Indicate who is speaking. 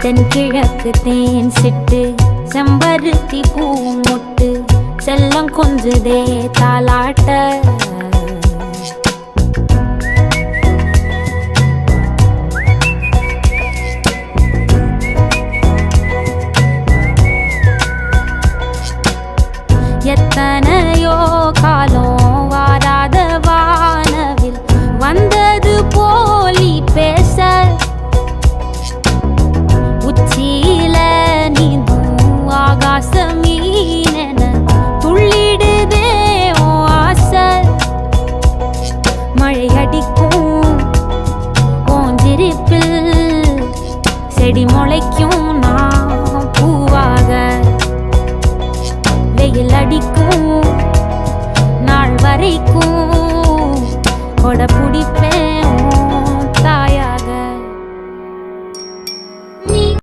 Speaker 1: தென்கிழக்கு தேன் சிட்டு செம்பருத்தி பூ முட்டு செல்லம் கொஞ்சுதே தாலாட்ட எத்தனையோ காலம் வாராத வானவில் வந்தது போலி பேச உச்சியில நீந்தும் ஆகாச மீனென துள்ளிடுதே உன் ஆசை மழை அடிக்கும் ஓஞ்சிருப்பில் செடி முளைக்கும் நான் பூவாக வெயில் அடிக்கும் நாள் வரைக்கும்